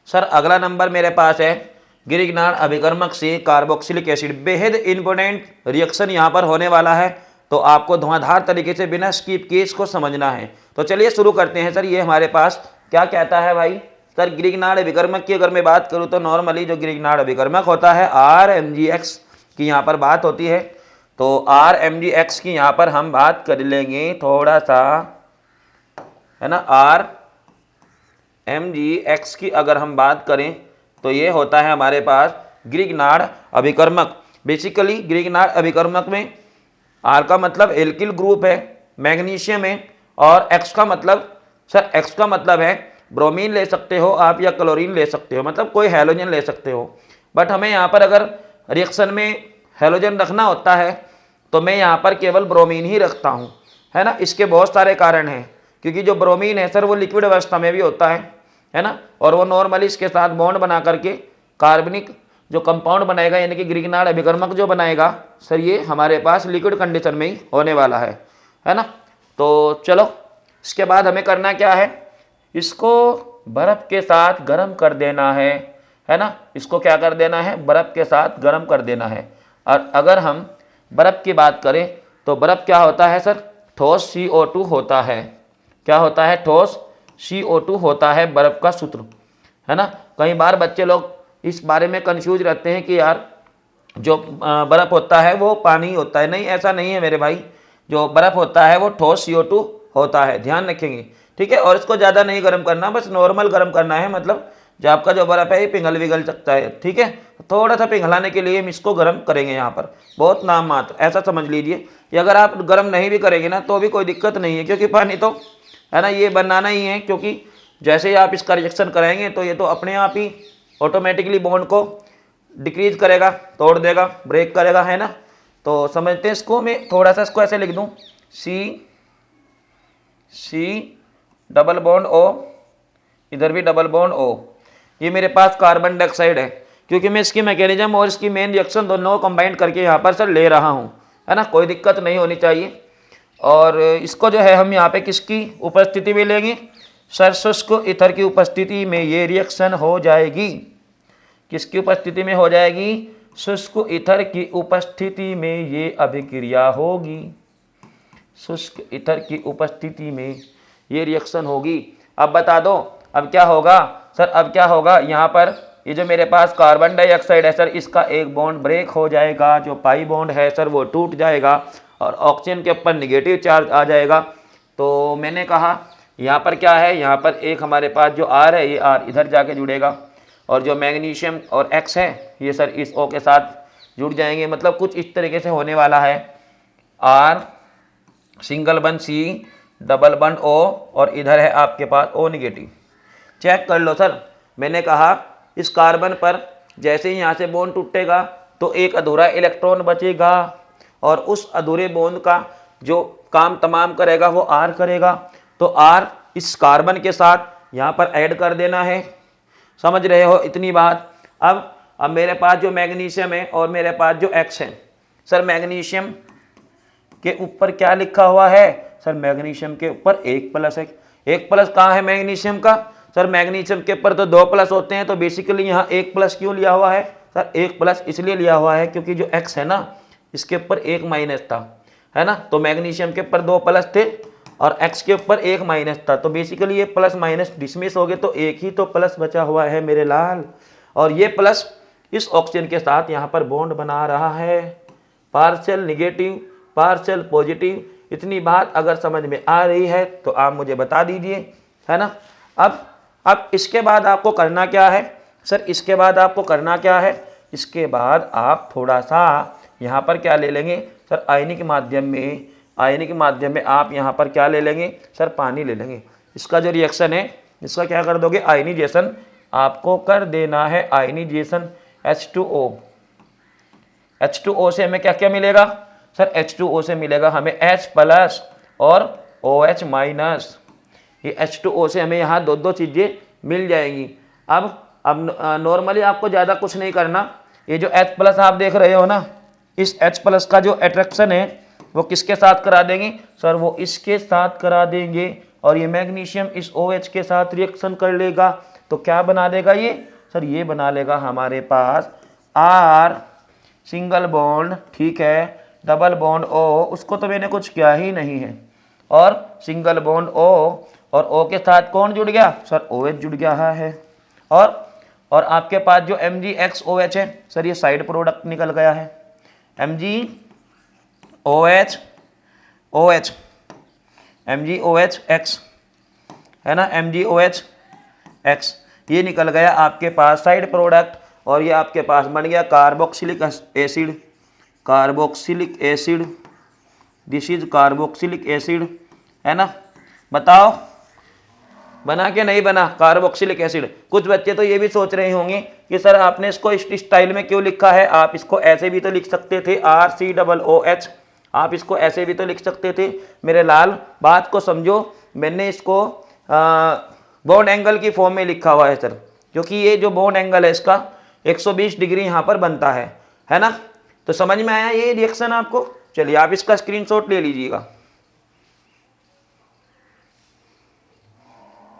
Sir अगला number मेरे पास है गिरिग्नार्ड अभिकर्मक से कार्बोक्सिलिक एसिड। बेहद इंपॉर्टेंट रिएक्शन यहाँ पर होने वाला है, तो आपको धुआंधार तरीके से बिना स्किप किए इसको समझना है। तो चलिए शुरू करते हैं सर। ये हमारे पास क्या कहता है भाई सर, गिरिग्नार्ड अभिकर्मक की अगर मैं बात करूँ तो नॉर्मली जो गिरिग्नार्ड अभिकर्मक होता है RMgX की यहाँ पर बात होती है। तो RMgX की यहाँ पर हम बात कर लेंगे थोड़ा सा, है ना। RMgX की अगर हम बात करें तो ये होता है हमारे पास गिरिग्नार्ड अभिकर्मक। बेसिकली गिरिग्नार्ड अभिकर्मक में R का मतलब एल्किल ग्रुप है, मैग्नीशियम है, और X का मतलब सर X का मतलब है ब्रोमीन ले सकते हो आप या क्लोरीन ले सकते हो, मतलब कोई हैलोजन ले सकते हो। बट हमें यहाँ पर अगर रिएक्शन में हैलोजन रखना होता है तो मैं यहाँ पर केवल ब्रोमीन ही रखता हूँ, है ना। इसके बहुत सारे कारण हैं, क्योंकि जो ब्रोमीन है सर वो लिक्विड अवस्था में भी होता है ना, और वो नॉर्मली इसके साथ बॉन्ड बना करके कार्बनिक जो कंपाउंड बनाएगा, यानी कि गिरिग्नार्ड अभिकर्मक जो बनाएगा सर, ये हमारे पास लिक्विड कंडीशन में ही होने वाला है ना। तो चलो इसके बाद हमें करना क्या है, इसको बर्फ़ के साथ गर्म कर देना है ना। इसको क्या कर देना है, बर्फ़ के साथ गर्म कर देना है। और अगर हम बर्फ़ की बात करें तो बर्फ़ क्या होता है सर, ठोस CO2 होता है। क्या होता है, ठोस CO2 होता है बर्फ़ का सूत्र, है ना। कई बार बच्चे लोग इस बारे में कंफ्यूज रहते हैं कि यार जो बर्फ़ होता है वो पानी होता है। नहीं, ऐसा नहीं है मेरे भाई। जो बर्फ़ होता है वो ठोस CO2 होता है, ध्यान रखेंगे, ठीक है। और इसको ज़्यादा नहीं गर्म करना, बस नॉर्मल गर्म करना है। मतलब जो आपका जो बर्फ़ है ये पिघल विघल सकता है, ठीक है। थोड़ा सा पिघलाने के लिए हम इसको गर्म करेंगे यहाँ पर, बहुत नाम मात्र, ऐसा समझ लीजिए कि अगर आप गर्म नहीं भी करेंगे ना तो भी कोई दिक्कत नहीं है, क्योंकि पानी तो है ना ये बनाना ही है। क्योंकि जैसे ही आप इसका रिएक्शन कराएंगे तो ये तो अपने आप ही ऑटोमेटिकली बॉन्ड को डिक्रीज करेगा, तोड़ देगा, ब्रेक करेगा, है ना। तो समझते हैं इसको। मैं थोड़ा सा इसको ऐसे लिख दूं, C डबल बॉन्ड O, इधर भी डबल बॉन्ड O। ये मेरे पास कार्बन डाइऑक्साइड है, क्योंकि मैं इसकी मैकेनिज्म और इसकी मेन रिएक्शन दोनों कंबाइंड करके यहाँ पर सर ले रहा हूँ, है ना। कोई दिक्कत नहीं होनी चाहिए। और इसको जो है हम यहाँ पे किसकी उपस्थिति में लेंगे सर, शुष्क ईथर की उपस्थिति में ये रिएक्शन हो जाएगी। किसकी उपस्थिति में हो जाएगी, शुष्क ईथर की उपस्थिति में ये अभिक्रिया होगी। शुष्क ईथर की उपस्थिति में ये रिएक्शन होगी। अब बता दो अब क्या होगा सर, अब क्या होगा, यहाँ पर ये जो मेरे पास कार्बन डाइऑक्साइड है सर, इसका एक बॉन्ड ब्रेक हो जाएगा, जो पाई बॉन्ड है सर वो टूट जाएगा और ऑक्सीजन के ऊपर निगेटिव चार्ज आ जाएगा। तो मैंने कहा यहाँ पर क्या है, यहाँ पर एक हमारे पास जो R है ये R इधर जाके जुड़ेगा, और जो मैग्नीशियम और X है ये सर इस O के साथ जुड़ जाएंगे। मतलब कुछ इस तरीके से होने वाला है, R सिंगल बन C डबल बन O, और इधर है आपके पास O निगेटिव। चेक कर लो सर, मैंने कहा इस कार्बन पर जैसे ही यहाँ से बॉन्ड टूटेगा तो एक अधूरा इलेक्ट्रॉन बचेगा, और उस अधूरे बॉन्ड का जो काम तमाम करेगा वो R करेगा। तो R इस कार्बन के साथ यहाँ पर ऐड कर देना है, समझ रहे हो इतनी बात। अब मेरे पास जो मैग्नीशियम है और मेरे पास जो X है सर, मैग्नीशियम के ऊपर क्या लिखा हुआ है सर, मैग्नीशियम के ऊपर 1+ है। 1+ कहाँ है मैग्नीशियम का सर, मैग्नीशियम के ऊपर तो 2+ होते हैं। तो बेसिकली यहाँ 1+ क्यों लिया हुआ है सर, 1+ इसलिए लिया हुआ है क्योंकि जो X है ना इसके ऊपर 1- था, है ना। तो मैग्नीशियम के ऊपर 2+ थे और X के ऊपर 1- था। तो बेसिकली ये प्लस माइनस डिसमिस हो गए, तो एक ही तो प्लस बचा हुआ है मेरे लाल। और ये प्लस इस ऑक्सीजन के साथ यहाँ पर बॉन्ड बना रहा है, पार्शियल निगेटिव पार्शियल पॉजिटिव। इतनी बात अगर समझ में आ रही है तो आप मुझे बता दीजिए, है ना। अब इसके बाद आपको करना क्या है सर, इसके बाद आपको करना क्या है, इसके बाद आप थोड़ा सा यहाँ पर क्या ले लेंगे सर, आयनिक माध्यम में आप यहाँ पर क्या ले लेंगे सर, पानी ले लेंगे। इसका जो रिएक्शन है इसका क्या कर दोगे, आयनीजेशन आपको कर देना है, आयनीजेशन H2O। H2O से हमें क्या क्या मिलेगा सर, H2O से मिलेगा हमें H+ और OH-। ये H2O से हमें यहाँ दो चीज़ें मिल जाएंगी। अब नॉर्मली आपको ज़्यादा कुछ नहीं करना। ये जो H+ आप देख रहे हो ना, इस H+ का जो अट्रैक्शन है वो किसके साथ करा देंगे सर, वो इसके साथ करा देंगे, और ये मैग्नीशियम इस OH के साथ रिएक्शन कर लेगा। तो क्या बना देगा ये सर, ये बना लेगा हमारे पास R सिंगल बॉन्ड, ठीक है, डबल बॉन्ड O, उसको तो मैंने कुछ किया ही नहीं है, और सिंगल बॉन्ड O, और O के साथ कौन जुड़ गया सर, OH जुड़ गया है। और आपके पास जो MgXOH है सर, ये साइड प्रोडक्ट निकल गया है, MgOH OH MgOHX है ना, MgOHX, ये निकल गया आपके पास साइड प्रोडक्ट, और ये आपके पास बन गया carboxylic acid, carboxylic acid, this is carboxylic acid, है ना। बताओ बना के नहीं बना कार्बोक्सिलिक एसिड। कुछ बच्चे तो ये भी सोच रहे होंगे कि सर आपने इसको इस स्टाइल में क्यों लिखा है, आप इसको ऐसे भी तो लिख सकते थे, RCOOH, आप इसको ऐसे भी तो लिख सकते थे। मेरे लाल बात को समझो, मैंने इसको बॉन्ड एंगल की फॉर्म में लिखा हुआ है सर, क्योंकि ये जो बॉन्ड एंगल है इसका 120 डिग्री यहाँ पर बनता है ना। तो समझ में आया ये रिएक्शन आपको? चलिए आप इसका स्क्रीनशॉट ले लीजिएगा।